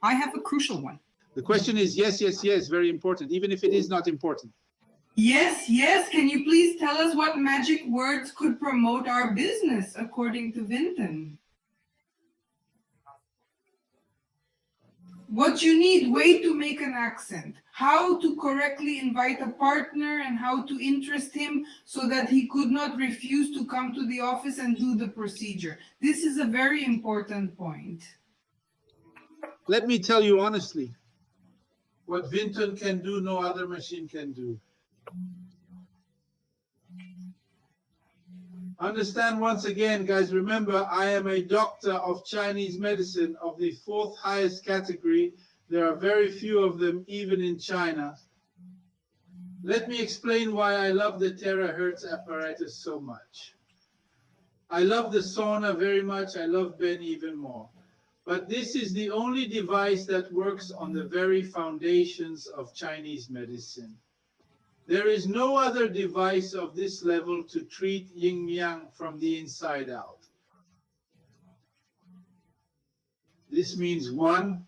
I have a crucial one. The question is yes, yes, yes, very important, even if it is not important. Yes, yes. Can you please tell us what magic words could promote our business according to Vinton? What you need, way to make an accent, how to correctly invite a partner and how to interest him so that he could not refuse to come to the office and do the procedure. This is a very important point. Let me tell you honestly, what Vinton can do, no other machine can do. Understand once again, guys, remember, I am a doctor of Chinese medicine of the 4th highest category. There are very few of them, even in China. Let me explain why I love the terahertz apparatus so much. I love the sauna very much. I love Ben even more. But this is the only device that works on the very foundations of Chinese medicine. There is no other device of this level to treat yin-yang from the inside out. This means, one,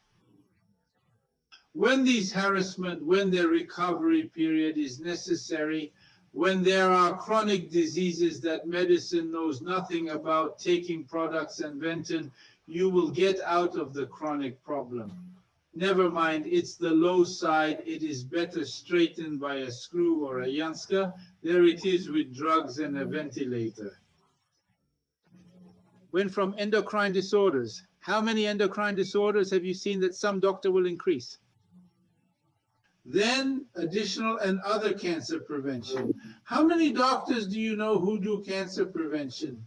when these harassment, when the recovery period is necessary, when there are chronic diseases that medicine knows nothing about, taking products and Vinton, you will get out of the chronic problem. Never mind, it's the low side. It is better straightened by a screw or a Janska. There it is with drugs and a ventilator. When from endocrine disorders, how many endocrine disorders have you seen that some doctor will increase? Then additional and other cancer prevention. How many doctors do you know who do cancer prevention?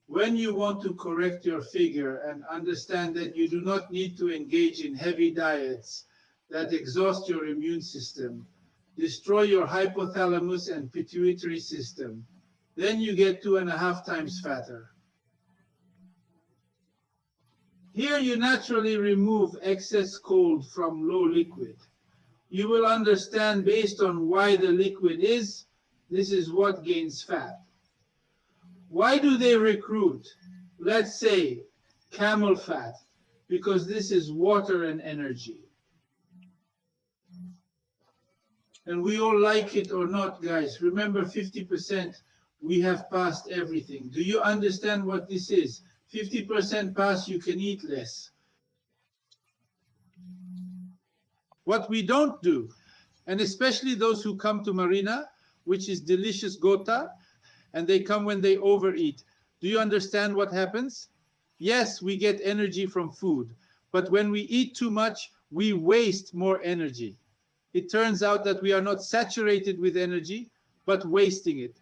When you want to correct your figure and understand that you do not need to engage in heavy diets that exhaust your immune system, destroy your hypothalamus and pituitary system, then you get 2.5 times fatter. Here you naturally remove excess cold from low liquid. You will understand based on why the liquid is, this is what gains fat. Why do they recruit, let's say, camel fat? Because this is water and energy. And we all like it or not, guys. Remember, 50%, we have passed everything. Do you understand what this is? 50% pass, you can eat less. What we don't do, and especially those who come to Marina, which is delicious gota, and they come when they overeat. Do you understand what happens? Yes, we get energy from food, but when we eat too much, we waste more energy. It turns out that we are not saturated with energy, but wasting it.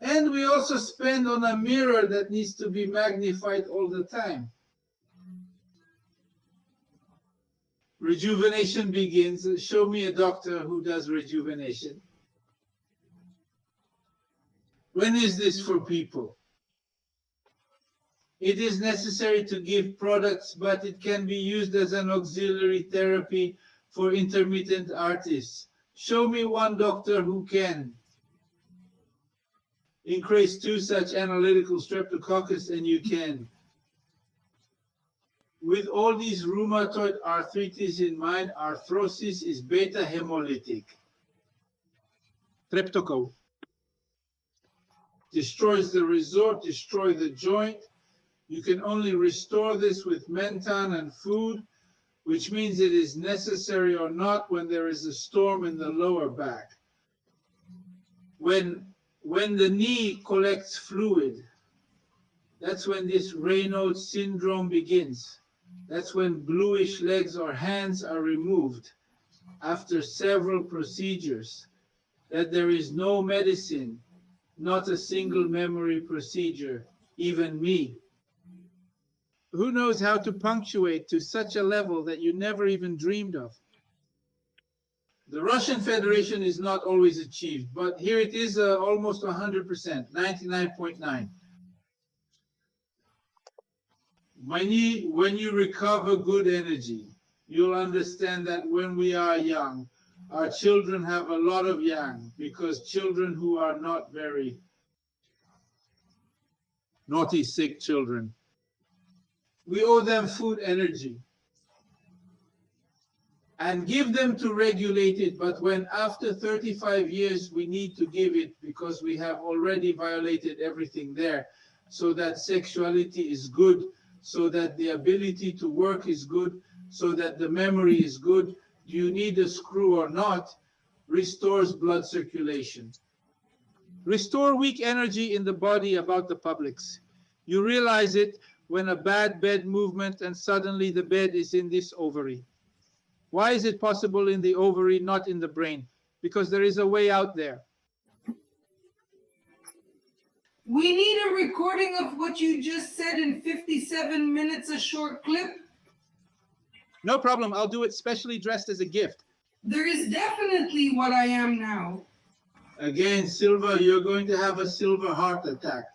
And we also spend on a mirror that needs to be magnified all the time. Rejuvenation begins. Show me a doctor who does rejuvenation. When is this for people? It is necessary to give products, but it can be used as an auxiliary therapy for intermittent artists. Show me one doctor who can. Increase 2 such analytical streptococcus and you can. With all these rheumatoid arthritis in mind, arthrosis is beta hemolytic. Streptococcus destroys the resort, destroy the joint. You can only restore this with mentan and food, which means it is necessary or not when there is a storm in the lower back. When the knee collects fluid, that's when this Raynaud syndrome begins. That's when bluish legs or hands are removed after several procedures, that there is no medicine, not a single memory procedure, even me. Who knows how to punctuate to such a level that you never even dreamed of? The Russian Federation is not always achieved, but here it is almost 100%, 99.9. When you recover good energy, you'll understand that when we are young, our children have a lot of yang, because children who are not very naughty, sick children, We owe them food energy and give them to regulate it. But when after 35 years we need to give it because we have already violated everything there, so that sexuality is good, so that the ability to work is good, so that the memory is good, do you need a screw or not, restores blood circulation. Restore weak energy in the body about the publics. You realize it when a bad bed movement and suddenly the bed is in this ovary. Why is it possible in the ovary, not in the brain? Because there is a way out there. We need a recording of what you just said in 57 minutes, a short clip. No problem, I'll do it specially dressed as a gift. There is definitely what I am now. Again, Silva, you're going to have a silver heart attack.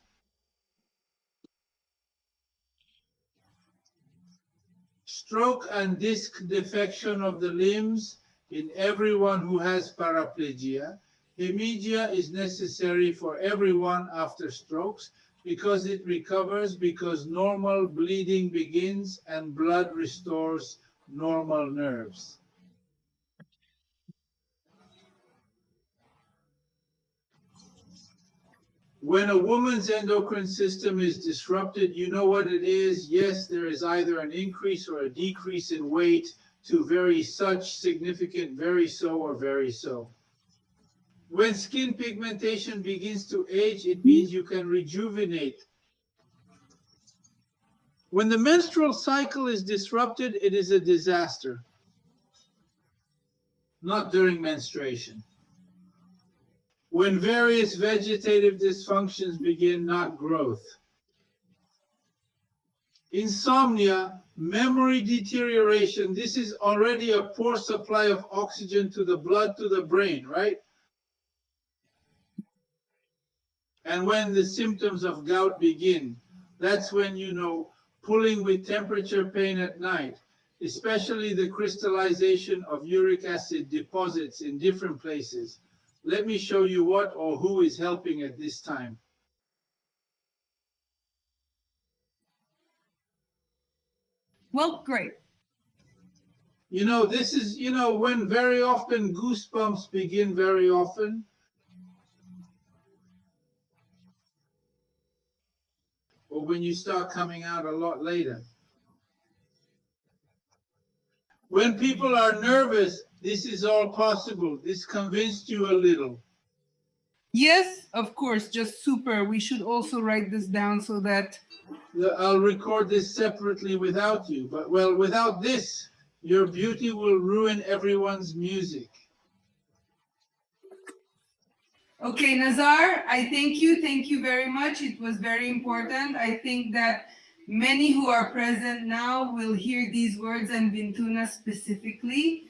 Stroke and disc defection of the limbs in everyone who has paraplegia. Hemiplegia is necessary for everyone after strokes because it recovers, because normal bleeding begins and blood restores normal nerves. When a woman's endocrine system is disrupted, you know what it is. Yes, there is either an increase or a decrease in weight to very such, significant, very so, or very so. When skin pigmentation begins to age, it means you can rejuvenate. When the menstrual cycle is disrupted, it is a disaster. Not during menstruation. When various vegetative dysfunctions begin, not growth. Insomnia, memory deterioration. This is already a poor supply of oxygen to the blood, to the brain, right? And when the symptoms of gout begin, that's when, you know, pulling with temperature pain at night, especially the crystallization of uric acid deposits in different places. Let me show you what or who is helping at this time. Well, great. You know, this is, you know, when very often goosebumps begin very often. Or when you start coming out a lot later. When people are nervous, this is all possible. This convinced you a little. Yes, of course, just super. We should also write this down so that... I'll record this separately without you, but well, without this, your beauty will ruin everyone's music. Okay, Nazar, I thank you. Thank you very much. It was very important. I think that many who are present now will hear these words and Vintuna specifically.